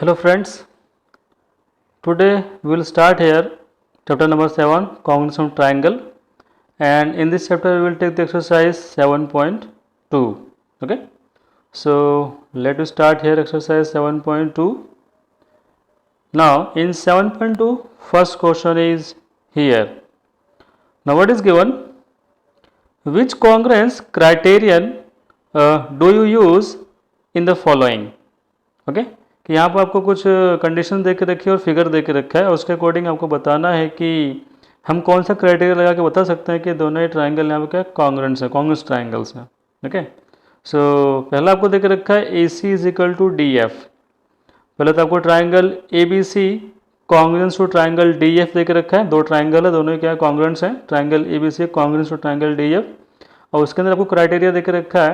Hello friends, today we will start here chapter number 7 congruence of triangle, and in this chapter we will take the exercise 7.2. Okay, so let us start here exercise 7.2. Now in 7.2 first question is here. Now what is given? Which congruence criterion do you use in the following? Okay, कि यहाँ पर आपको कुछ condition दे के रखी है और figure दे के रखा है और उसके अकॉर्डिंग आपको बताना है कि हम कौन सा क्राइटेरिया लगा के बता सकते हैं कि दोनों ही ट्राइंगल यहाँ पर क्या कॉन्ग्रेंस है, कॉन्ग्रेंस ट्राइंगल्स हैं. ओके, सो पहला आपको दे के रखा है A C is equal to D F. पहले तो आपको triangle A B C congruence to triangle D F दे के रखा है. दो ट्राइंगल है, दोनों ही क्या कॉन्ग्रेंस हैं. Triangle A B C congruence to triangle D F, और उसके अंदर आपको क्राइटेरिया दे के रखा है,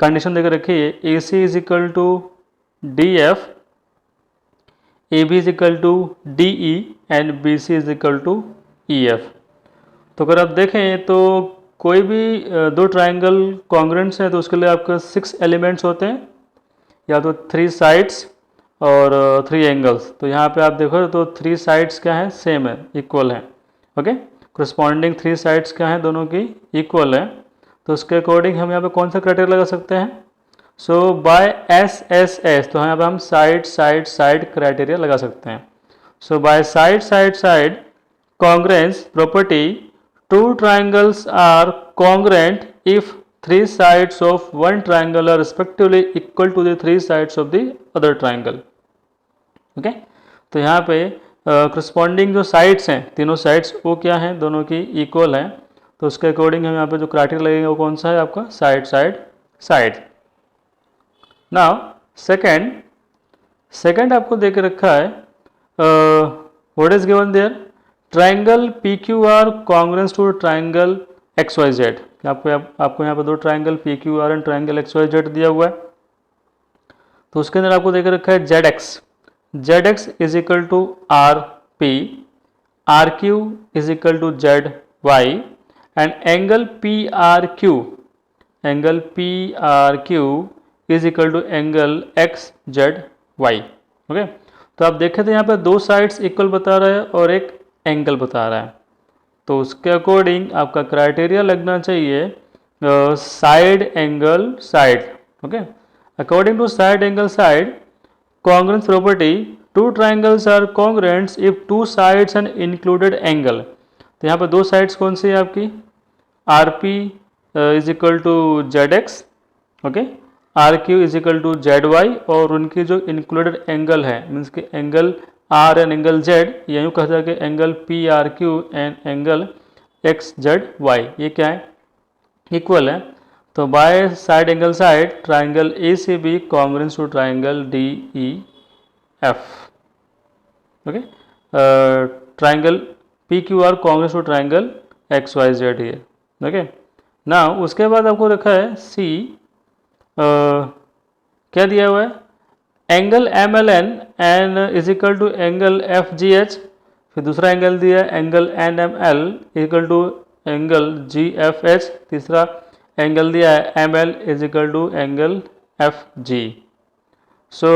कंडीशन दे के रखी है A C is equal to D F, A B is equal to D E and B C is equal to E F. तो अगर आप देखें तो कोई भी दो ट्राइंगल कॉन्ग्रेंट्स हैं तो उसके लिए आपके 6 एलिमेंट्स होते हैं, या तो 3 साइड्स और 3 एंगल्स. तो यहाँ पे आप देखो तो 3 साइड्स क्या है, सेम है, इक्वल है. ओके, करस्पॉन्डिंग 3 साइड्स क्या है, दोनों की इक्वल है. तो उसके अकॉर्डिंग हम यहाँ पे कौन सा क्राइटेरिया लगा सकते हैं? So by S S S, तो यहाँ पे हम साइड साइड साइड क्राइटेरिया लगा सकते हैं. So by side side side congruence property, two triangles are congruent if 3 sides of one triangle are respectively equal to the 3 sides of the other triangle. Okay, तो यहाँ पे corresponding जो sides हैं, तीनों sides वो क्या हैं, दोनों की इक्वल हैं. तो उसके अकॉर्डिंग हम यहाँ पे जो क्राइटेरिया लगेगा वो कौन सा है आपका, side side side. Now second आपको दे के रखा है, what is given there, triangle P Q R congruence to triangle X Y Z. आपको यहाँ पर दो triangle P Q R and triangle X Y Z दिया हुआ है. तो उसके अंदर आपको दे के रखा है Z X is equal to R P, R Q is equal to Z Y, and angle P R Q is equal to angle X Z Y. Okay, तो आप देखें तो यहाँ पे दो साइड्स इक्वल बता रहा है और एक एंगल बता रहा है. तो उसके अकॉर्डिंग आपका क्राइटेरिया लगना चाहिए side angle side. Okay, according to side angle side congruence property, two triangles are congruents if 2 sides and included angle. तो यहाँ पे दो साइड्स कौन सी है आपकी, R P is equal to Z X, okay, R Q is equal to Z Y, और उनकी जो इंक्लूडेड एंगल है मीन्स कि angle R and angle Z, ये यूँ कहा जाए कि angle P R Q and angle X Z Y, ये क्या है, इक्वल है. तो by side angle side triangle A C B congruence to triangle D E F. Okay, triangle P Q R congruence to triangle X Y Z ये. Okay, ना उसके बाद आपको रखा है सी, क्या दिया हुआ है, angle M L N N is equal to angle F G H. फिर दूसरा एंगल दिया है angle N M L equal to angle G F H. तीसरा एंगल दिया है M L is equal to angle F G. So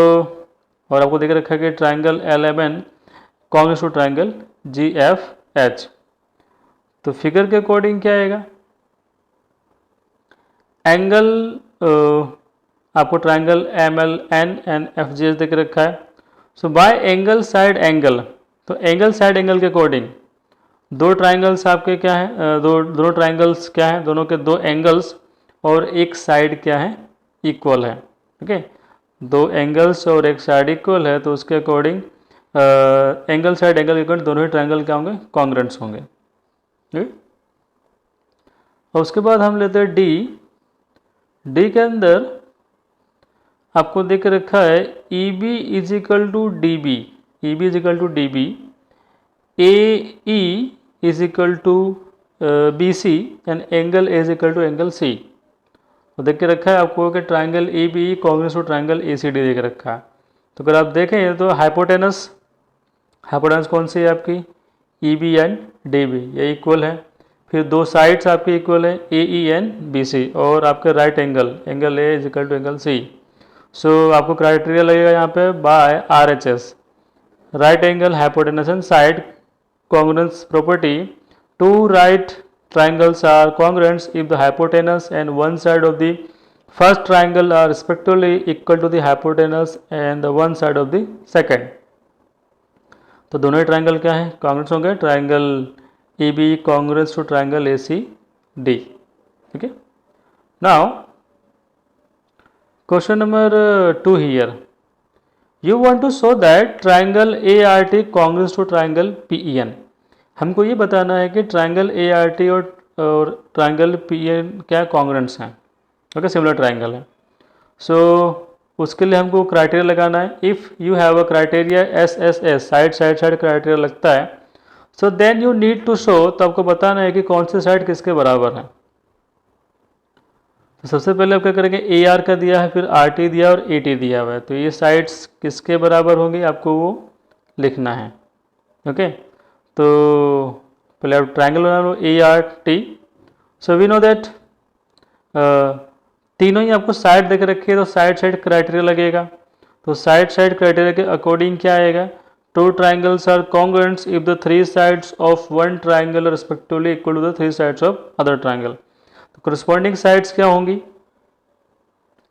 और आपको देख रखा है कि triangle L M N congruence to triangle G F H. तो फिगर के अकॉर्डिंग क्या आएगा, एंगल आपको triangle M L N and F G H देख रखा है. So by angle side angle, तो एंगल साइड एंगल के अकॉर्डिंग दो ट्राइंगल्स आपके क्या है, दोनों ट्राइंगल्स क्या है, दोनों के दो एंगल्स और एक साइड क्या है, इक्वल है. ओके, दो एंगल्स और एक साइड इक्वल है, तो उसके अकॉर्डिंग एंगल साइड एंगल के अकॉर्डिंग दोनों ही ट्राइंगल क्या होंगे, कॉन्ग्रेंट्स होंगे. और उसके बाद हम लेते हैं डी के अंदर आपको देख रखा है E B is equal to D B, E B is equal to D B, A E is equal to B C and angle A is equal to angle C. तो देख के रखा है आपको कि triangle A B congruence to triangle A C D देख रखा है. तो अगर आप देखें तो हाइपोटेनस कौन सी है आपकी, E B and D B, ये इक्वल है. फिर दो साइड्स आपके इक्वल है ए ई एंड बी सी, और आपके right angle A is equal to angle C. So आपको क्राइटेरिया लगेगा यहाँ पे by RHS, right angle hypotenuse and side congruence property. Two right triangles are congruent if the hypotenuse and one side of the first triangle are respectively equal to the hypotenuse and the one side of the second. तो दोनों ही triangle क्या है, congruence होंगे. Triangle EB congruence to triangle ACD. ठीक है. Now question number 2 here. You want to show that triangle ART congruous to triangle PEN. हमको ये बताना है कि ट्राइंगल ART और ट्राइंगल PEN क्या कॉन्ग्रेंट्स हैं. ओके, सिमिलर ट्राइंगल है. सो उसके लिए हमको क्राइटेरिया लगाना है. If you have a criteria SSS, side side side criteria लगता है. So then you need to show, तो आपको बताना है कि कौन से साइड किसके बराबर है. तो सबसे पहले आप क्या करेंगे, AR का दिया है, फिर RT दिया और AT दिया हुआ है. तो ये साइड्स किसके बराबर होंगी आपको वो लिखना है. ओके, तो पहले आप ट्राइंगल बना लो ART. So we know that तीनों ही आपको साइड देकर रखी है, तो साइड साइड क्राइटेरिया लगेगा. तो साइड साइड क्राइटेरिया के अकॉर्डिंग क्या आएगा, two triangles are congruent if the three sides of one triangle are respectively equal to the three sides of other triangle. तो करस्पॉन्डिंग साइड्स क्या होंगी,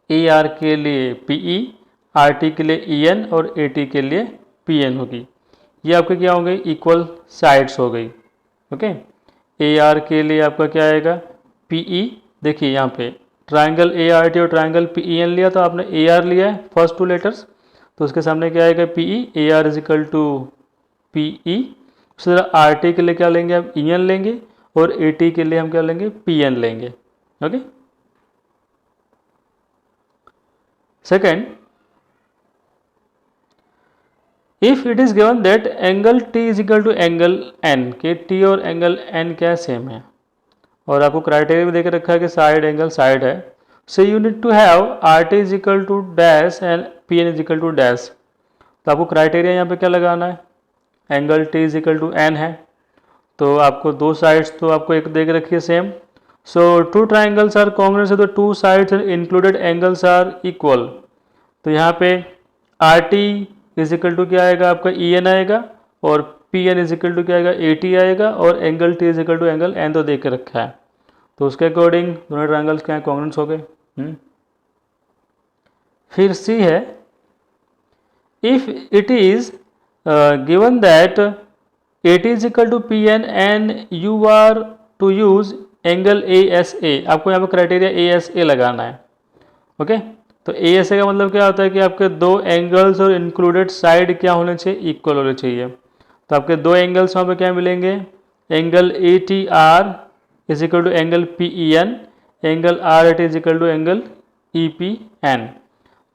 AR के लिए PE, RT के लिए EN और AT के लिए PN होगी. ये आपके क्या हो गई, इक्वल साइड्स हो गई. ओके, AR के लिए आपका क्या आएगा, PE. देखिए यहाँ पे ट्राइंगल ART और ट्राइंगल PEN लिया, तो आपने AR लिया है फर्स्ट टू लेटर्स, तो उसके सामने क्या आएगा PE. AR is equal to PE. उसी तरह RT के लिए क्या लेंगे आप, EN लेंगे, और AT के लिए हम क्या लेंगे, PN लेंगे. Okay. Second, if it is given that angle T is equal to angle N, के T और एंगल N क्या सेम है, और आपको क्राइटेरिया भी देकर रखा है कि साइड एंगल साइड है. So you need to have RT is equal to dash and PN is equal to dash. तो आपको क्राइटेरिया यहाँ पे क्या लगाना है, angle T is equal to N है, तो आपको दो साइड्स तो आपको एक देख रखी है same. So two triangles are congruent, तो two sides included angles are equal. तो यहाँ पे RT इज इक्वल टू क्या आएगा आपका, EN आएगा, और PN इज इक्वल टू क्या आएगा, AT आएगा, और angle T is equal to angle N तो देख के रखा है. तो उसके अकॉर्डिंग दोनों ट्राइंगल्स क्या कॉन्ग्रुएंट हो गए. फिर C है, if it is given that AT is equal to PN and you are to use angle ASA. आपको यहाँ पे क्राइटेरिया ASA लगाना है. ओके, तो ASA का मतलब क्या होता है कि आपके दो एंगल्स और इंक्लूडेड साइड क्या होने चाहिए, इक्वल होने चाहिए. तो आपके दो एंगल्स वहाँ पे क्या मिलेंगे, angle ATR is equal to angle PEN, angle RAT is equal to angle EPN.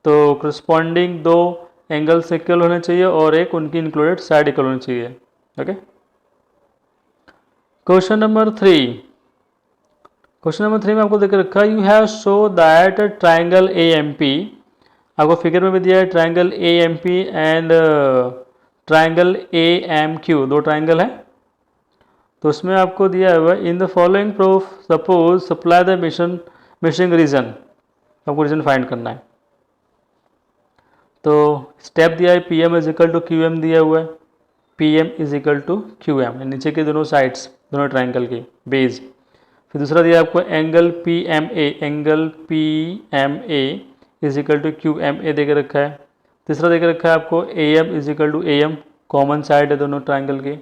तो करस्पॉन्डिंग दो एंगल्स इक्वल होने चाहिए और एक उनकी इंक्लूडेड साइड इक्वल होनी चाहिए. Okay. Question number 3. Question number 3 में आपको देख रखा है, you have show that triangle AMP, आपको फिगर में भी दिया है triangle AMP and triangle AMQ, दो ट्राइंगल है. तो उसमें आपको दिया हुआ in the following proof suppose supply the missing reason, आपको रीजन फाइंड करना है. तो स्टेप दिया है PM is equal to QM दिया हुआ है, PM is equal to QM, नीचे के दोनों साइड्स दोनों ट्राइंगल की बेस. फिर दूसरा दिया आपको angle PMA, angle PMA is equal to QMA देकर रखा है. तीसरा देकर रखा है आपको AM is equal to AM, common side है दोनों ट्राइंगल की.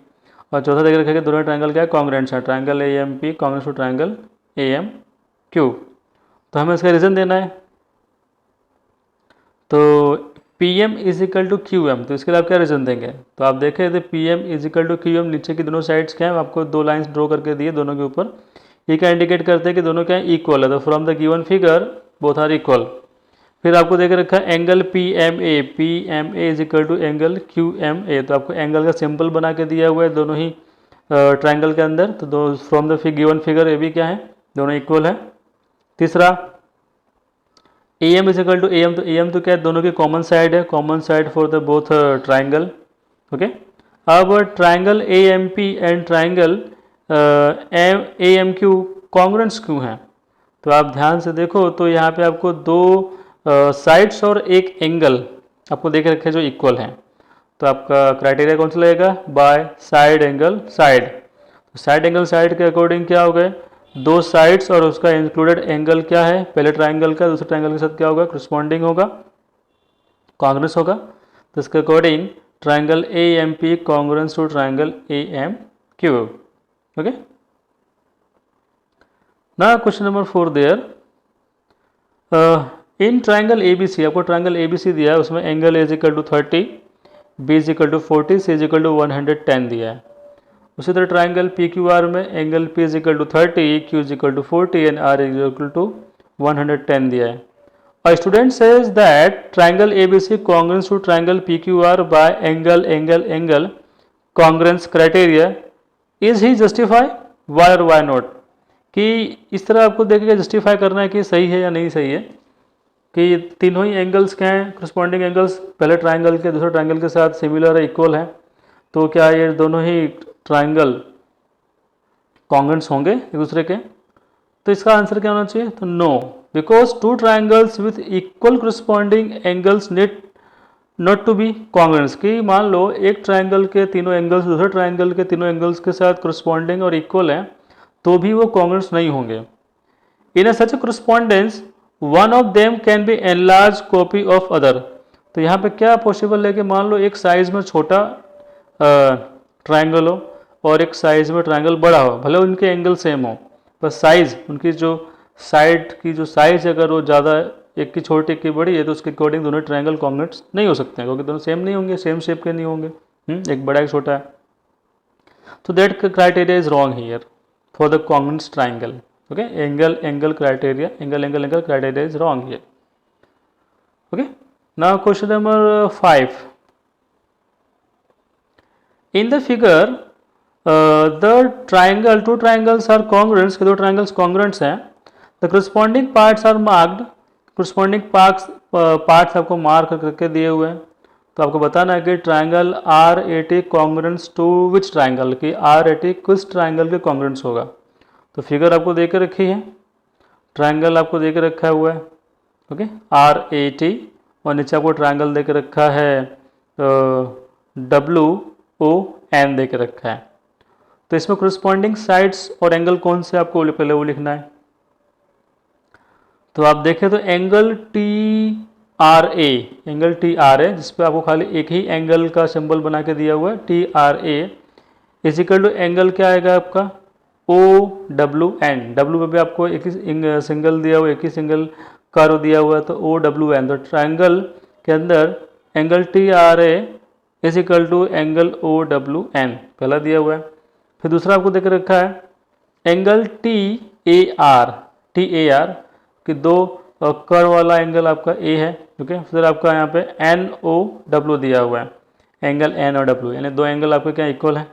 और चौथा देकर रखा है कि दोनों ट्राइंगल क्या है, कॉन्ग्रुएंट है, triangle AMP congruent to triangle AMQ. तो हमें इसका रीजन देना है. तो PM is equal to QM, तो इसके लिए आप क्या रीजन देंगे, तो आप देखें तो PM is equal to QM, नीचे की दोनों साइड्स क्या है, आपको दो लाइंस ड्रॉ करके दिए दोनों के ऊपर. ये क्या इंडिकेट करते हैं कि दोनों क्या इक्वल है. तो from the given figure both are equal. फिर आपको देख रखा है angle PMA is equal to angle QMA, तो आपको एंगल का सिंबल बना के दिया हुआ है दोनों ही ट्राइंगल के अंदर. तो दो फ्रॉम द गिवन फिगर ये भी क्या है, दोनों इक्वल है. तीसरा AM is equal to AM, तो AM तो क्या है, दोनों की कॉमन साइड है, common side for the both triangle. Okay. अब triangle AMP and triangle AMQ congruents क्यों हैं, तो आप ध्यान से देखो तो यहाँ पे आपको दो साइड्स और एक एंगल आपको देख रखे जो इक्वल हैं, तो आपका क्राइटेरिया कौन सा लगेगा? Bye side angle side. Side angle side के अकॉर्डिंग क्या हो गए? दो साइड्स और उसका इंक्लूडेड एंगल क्या है? पहले ट्राइंगल का दूसरे ट्राइंगल के साथ क्या होगा? करस्पॉन्डिंग होगा, कांग्रेस होगा। तो इसके according triangle A M P congruent to triangle A M Q. Okay, ना question number 4 there in triangle A B C, आपको ट्राइंगल ए बी सी दिया है, उसमें angle A is equal to 30, B is equal to 40, C is equal to 110 दिया है। उसी तरह triangle P Q R में angle P is equal to 30, Q is equal to 40 and R is equal to 110 दिया है। A student says that triangle ABC congruent to triangle PQR by angle congruence criteria. Is he justify? Why or why not? कि इस तरह आपको देखिए justify करना है कि सही है या नहीं सही है, कि तीनों ही एंगल्स क्या हैं? करस्पॉन्डिंग एंगल्स पहले ट्राइंगल के दूसरे ट्राइंगल के साथ सिमिलर है, इक्वल है, तो क्या ये दोनों ही ट्राइंगल कॉन्ग्रुएंट्स होंगे एक दूसरे के? तो इसका आंसर क्या होना चाहिए? तो no, because two triangles with equal corresponding angles need not to be congruents. कि मान लो एक ट्राइंगल के तीनों एंगल्स दूसरे ट्राइंगल के तीनों एंगल्स के साथ करस्पॉन्डिंग और इक्वल है, तो भी वो कॉन्ग्रुएंट्स नहीं होंगे। In a such correspondence one of them can be enlarge copy of other. तो यहाँ पे क्या पॉसिबल है कि मान लो एक साइज में छोटा ट्राइंगल हो और एक साइज में ट्राइंगल बड़ा हो, भले उनके एंगल सेम हो, बस साइज उनकी जो साइड की जो साइज अगर वो ज़्यादा, एक की छोटी एक की बड़ी है, तो उसके अकॉर्डिंग दोनों ट्राइंगल कॉन्ग्रुएंट्स नहीं हो सकते हैं, क्योंकि दोनों सेम नहीं होंगे, सेम शेप के नहीं होंगे, एक बड़ा एक छोटा है। तो that criteria is wrong here for the congruents triangle. Okay, angle criteria, angle criteria is wrong here. Okay, now question number 5। In the figure the triangle, two triangles are congruents, के दो ट्राइंगल्स कॉन्ग्रुएंट्स हैं। The corresponding parts are marked, corresponding parts आपको mark करके दिए हुए हैं। तो आपको बताना है कि triangle R A T congruents to which triangle, की आर ए टी किस ट्राइंगल के कॉन्ग्रुएंट्स होगा। तो फिगर आपको दे के रखी है, ट्राइंगल आपको दे के रखा हुआ है, ओके, आर ए टी, और नीचे आपको ट्राइंगल दे के रखा है डब्ल्यू ओ एन दे के रखा है। तो इसमें करस्पॉन्डिंग साइड्स और एंगल कौन से आपको पहले वो लिखना है। तो आप देखें तो एंगल टी आर ए, एंगल टी आर ए, जिसपे आपको खाली एक ही एंगल का सिंबल बना के दिया हुआ है, T R A is equal to angle क्या आएगा आपका? ओ डब्ल्यू एन। डब्ल्यू पे भी आपको एक ही सिंगल दिया हुआ, एक ही सिंगल कर्व दिया हुआ है, तो ओ डब्ल्यू एन। तो ट्राइंगल के अंदर angle T R A is equal to angle O W N पहला दिया हुआ है। फिर दूसरा आपको देख रखा है angle T A R, T A R कि दो कर्व वाला एंगल आपका ए है, ओके। फिर आपका यहाँ पे एन ओ डब्ल्यू दिया हुआ है, एंगल एन और डब्ल्यू, यानी दो एंगल आपके क्या इक्वल है।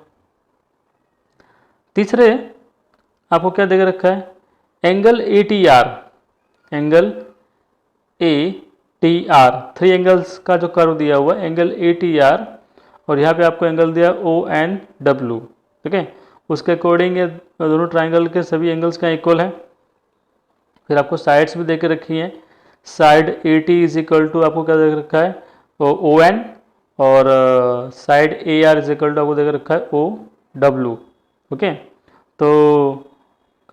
तीसरे आपको क्या देख रखा है? Angle A T R, angle A T R, three angles का जो कर्व दिया हुआ है एंगल ए टी आर, और यहाँ पे आपको एंगल दिया ओ एन डब्ल्यू, ठीक है। उसके अकॉर्डिंग ये दोनों ट्राइंगल के सभी एंगल्स क्या इक्वल है। फिर आपको साइड्स भी देके रखी हैं, side A T is equal to आपको क्या देख रखा है? ओ एन, और side A R is equal to आपको देख रखा है ओ डब्ल्यू, ओके। तो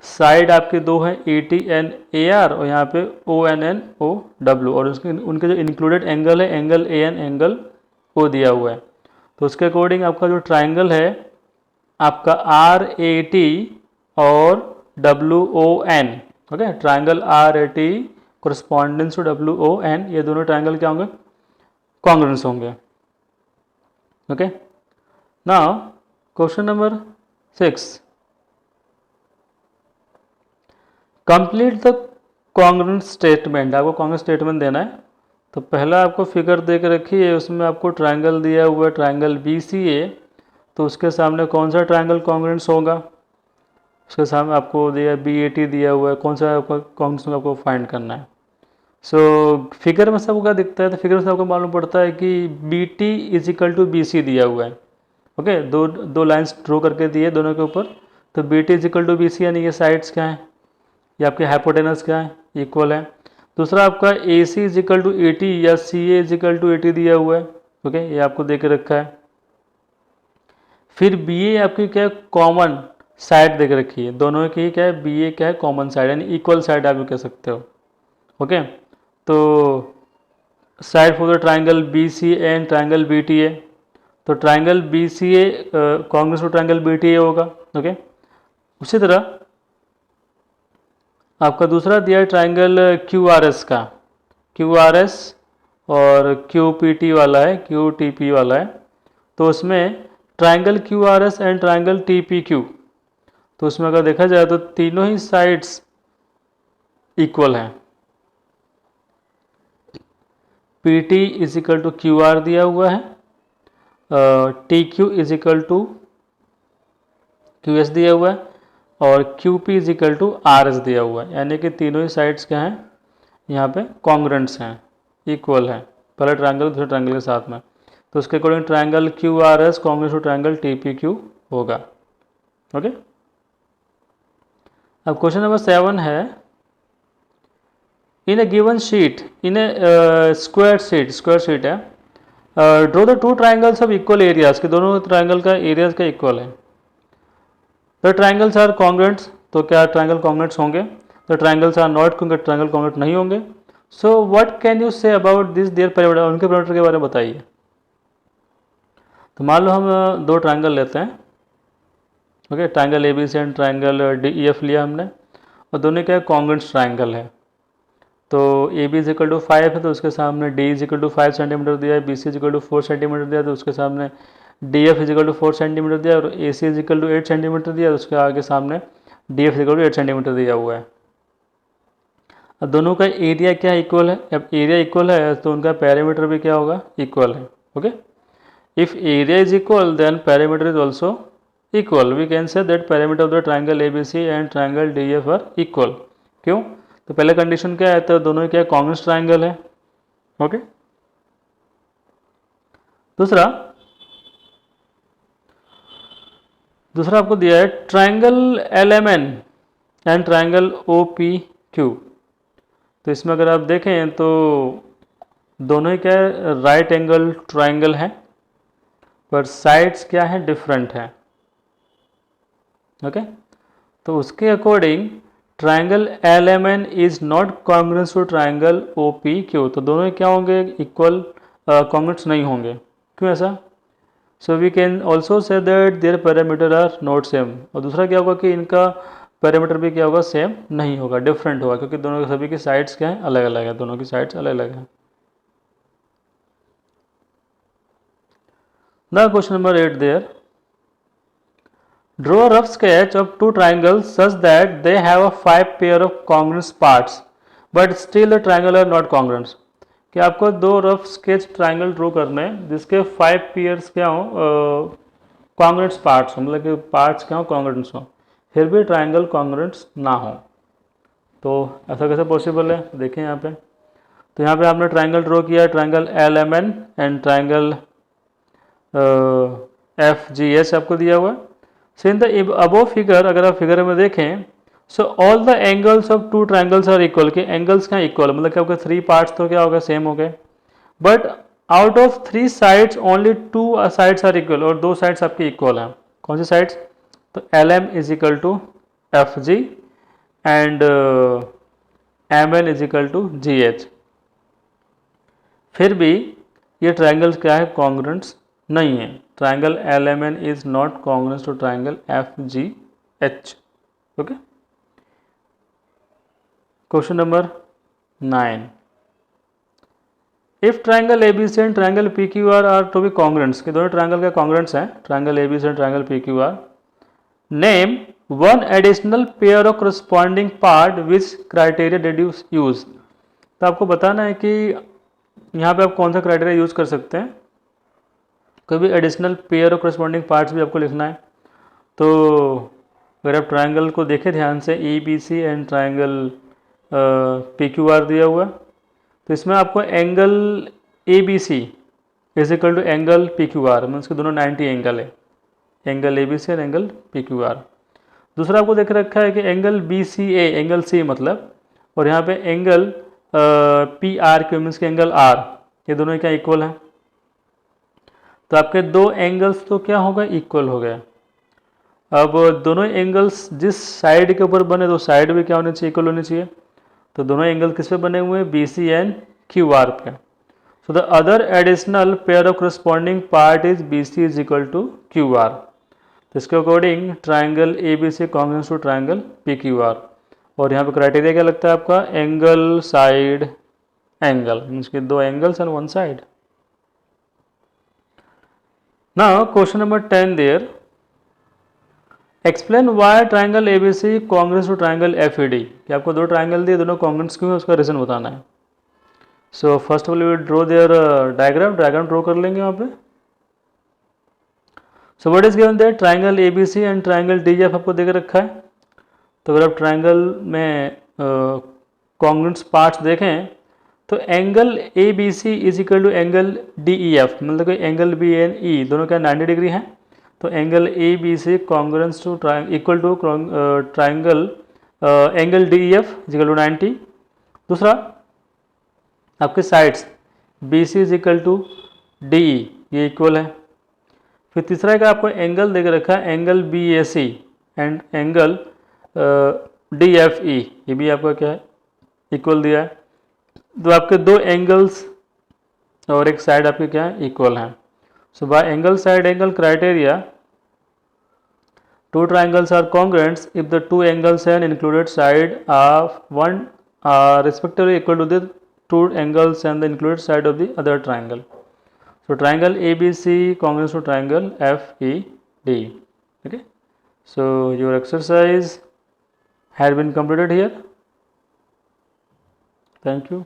साइड आपके दो हैं A T and A R, और यहाँ पे ओ एन ओ डब्ल्यू, और उसके उनके जो इंक्लूडेड एंगल है angle A N angle O दिया हुआ है। तो उसके अकॉर्डिंग आपका जो ट्राइंगल है आपका आर ए टी और W O N, okay, triangle R A T correspondence to W O N, ये दोनों ट्राइंगल क्या होंगे? कॉन्ग्रुएंस होंगे, okay. Now question number 6, complete the congruent statement. आपको कॉन्ग्रुएंट स्टेटमेंट देना है। तो पहला आपको फिगर दे के रखी है, उसमें आपको ट्राइंगल दिया हुआ है ट्राइंगल बी सी ए, तो उसके सामने कौन सा ट्राइंगल कॉन्ग्रुएंट्स होगा? उसके सामने आपको दिया बी ए टी दिया हुआ है, कौन सा आपका कॉन्ग्रुएंट्स आपको फाइंड करना है। सो फिगर में सबको क्या दिखता है? तो फिगर से आपको मालूम पड़ता है कि B T is equal to B C दिया हुआ है, ओके। दो लाइन्स ड्रॉ करके दिए दोनों के ऊपर, तो B T is equal to B C, यानी ये साइड्स क्या है? ये आपके हाइपोटेनस क्या है? इक्वल है। दूसरा आपका ए सी इज इक्वल टू 80 या सी ए इज इक्वल टू 80 दिया हुआ है, ओके, ये आपको दे के रखा है। फिर बी ए आपकी क्या है, कॉमन साइड दे के रखी है, दोनों की क्या है, बी ए क्या है, कॉमन साइड यानी इक्वल साइड आप कह सकते हो, ओके। तो side for the triangle B C and triangle B T A, तो triangle B C A congruent to triangle B T A होगा, ओके। उसी तरह आपका दूसरा दिया है ट्राइंगल क्यू आर एस का, क्यू आर एस और क्यू पी टी वाला है, क्यू टी पी वाला है। तो उसमें triangle Q R S and triangle T P Q, तो उसमें अगर देखा जाए तो तीनों ही साइड्स इक्वल हैं। P T is equal to Q R दिया हुआ है, T Q is equal to Q S दिया हुआ है, और Q P is equal to R S दिया हुआ है, यानी कि तीनों ही साइड्स क्या हैं, यहाँ पे कॉन्ग्रेंट्स हैं, इक्वल हैं, पहला ट्रायंगल दूसरे ट्रायंगल के साथ में। तो उसके according triangle Q R S congruence to triangle T P Q होगा, ओके। अब क्वेश्चन नंबर 7 है, in a given sheet, in a square sheet है, draw the two triangles of equal areas, के दोनों ट्राइंगल का एरियाज का equal है। The triangles are कॉन्ग्रेंट्स, तो क्या ट्राइंगल कॉन्ग्रेंट्स होंगे? द ट्राइंगल्स आर नॉट, क्योंकि ट्राइंगल कॉन्ग्रेंट नहीं होंगे। So what can you say about this their parameter, उनके पैरामीटर के बारे में बताइए। तो मान लो हम दो ट्राइंगल लेते हैं, ओके, triangle A B C and triangle D E F लिया हमने, और दोनों क्या कॉन्ग्रेंट्स ट्राइंगल है। तो A B is equal to 5 है, तो उसके सामने D is equal to 5 centimetre दिया है, B C is equal to 4 centimetre दिया है, तो उसके सामने D F is equal to 4 centimetre दिया है, और A C is equal to 8 centimetre दिया है, उसके आगे सामने D F is equal to 8 centimetre दिया हुआ है। अब दोनों का एरिया क्या इक्वल है? अब एरिया इक्वल है तो उनका पैरामीटर भी क्या होगा, इक्वल है, okay. If area is equal then parameter is also equal, we can say that parameter of the triangle A B C and triangle D F are equal. क्यों? तो पहले कंडीशन क्या है, तो दोनों क्या कॉन्ग्रेंस ट्राइंगल है, ओके। दूसरा आपको दिया है triangle L M N and triangle O P Q. तो इसमें अगर आप देखें तो दोनों ही क्या है, राइट एंगल ट्राइंगल है, पर साइड्स क्या है, डिफरेंट है, ओके। तो उसके according triangle L M N is not congruence to triangle O P Q, तो दोनों क्या होंगे, इक्वल कॉन्ग्रेंस नहीं होंगे। क्यों ऐसा? So we can also say that their parameter are not same, और दूसरा क्या होगा कि इनका पैरामीटर भी क्या होगा, सेम नहीं होगा, डिफरेंट होगा, क्योंकि दोनों सभी की साइड्स क्या है, अलग अलग है, दोनों की साइड्स अलग अलग है। The question number 8 there, draw a rough sketch of two triangles such that they have a 5 pair of congruent parts but still the triangle are not congruent। कि आपको दो रफ स्केच ट्राइंगल ड्रॉ करने हैं जिसके 5 pairs क्या हो, congruent parts हो, मतलब कि पार्ट्स क्या हो, कॉन्ग्रुएंट्स हो, फिर भी ट्राइंगल कॉन्ग्रुएंट्स ना हो। तो ऐसा कैसे पॉसिबल है, देखें यहाँ पे। तो यहाँ पे आपने ट्राइंगल ड्रॉ किया, triangle L M N and triangle F G H आपको दिया हुआ है। So in the above figure, अगर आप फिगर में देखें, so all the angles of two triangles are equal, के एंगल्स क्या इक्वल, मतलब क्या होगा, 3 पार्ट्स तो क्या होगा, सेम हो गए, but out of 3 sides only 2 sides are equal, और 2 साइड्स आपकी इक्वल हैं। कौन सी साइड्स? तो L M is equal to F G and M N is equal to G H. फिर भी ये ट्राइंगल्स क्या है, कॉन्ग्रुएंट्स नहीं है। Triangle L M N is not congruent to triangle F G H, okay. Question number 9, if triangle A B C and triangle P Q R to be congruents, के दोनों triangle के congruents हैं, triangle A B C and triangle P Q R, name one additional pair of corresponding part which criteria did you use. तो आपको बताना है कि यहाँ पे आप कौन सा क्राइटेरिया यूज कर सकते हैं, कोई भी additional pair of corresponding parts भी आपको लिखना है। तो अगर आप ट्राइंगल को देखें ध्यान से, E B C and triangle P Q R दिया हुआ है, तो इसमें आपको angle A B C is equal to angle P Q R, मतलब इसके दोनों 90 एंगल है, एंगल ए बी सी और एंगल पी क्यू आर। दूसरा आपको देख रखा है कि एंगल बी सी ए, एंगल सी मतलब, और यहाँ पे angle P R Q means के एंगल आर, ये दोनों क्या इक्वल है, तो आपके दो एंगल्स तो क्या होगा, इक्वल हो गया। अब दोनों एंगल्स जिस साइड के ऊपर बने तो साइड भी क्या होनी चाहिए, इक्वल होनी चाहिए। तो दोनों एंगल किस पे बने हुए हैं, B C and Q R पे। So the other additional pair of corresponding part is B C is equal to Q R. तो इसके according triangle A B C congruence to triangle P Q R. और यहाँ पे criteria क्या लगता है आपका, एंगल साइड एंगल, मीन्स के दो angles and one side. Now question number 10 there, explain why triangle A B C congruence to triangle F E D. कि आपको दो ट्राइंगल दिए, दोनों कॉन्ग्रुएंस क्यों है, उसका रीजन बताना है। So first of all we draw their diagram draw कर लेंगे यहाँ पे। So what is given there, triangle A B C and triangle D F आपको देकर रखा है। तो अगर आप ट्राइंगल में कॉन्ग्रुएंट्स पार्ट्स देखें तो angle A B C is equal to angle D E F, मतलब कि एंगल बी एंड ई दोनों क्या 90 डिग्री हैं। तो angle A B C congruence to equal to triangle angle D E F is equal to 90। दूसरा आपके sides B C is equal to D E, ये equal है। फिर तीसरा का आपको एंगल देकर रखा है angle B A C and angle D F E, ये भी आपका क्या है, इक्वल दिया है। तो आपके दो एंगल्स और एक साइड आपके क्या है, इक्वल हैं। So by angle side angle criteria two triangles are congruent if the two angles and included side of one are respectively equal to the two angles and the included side of the other triangle. So triangle ABC congruent to triangle FED. Okay. So your exercise had been completed here. Thank you.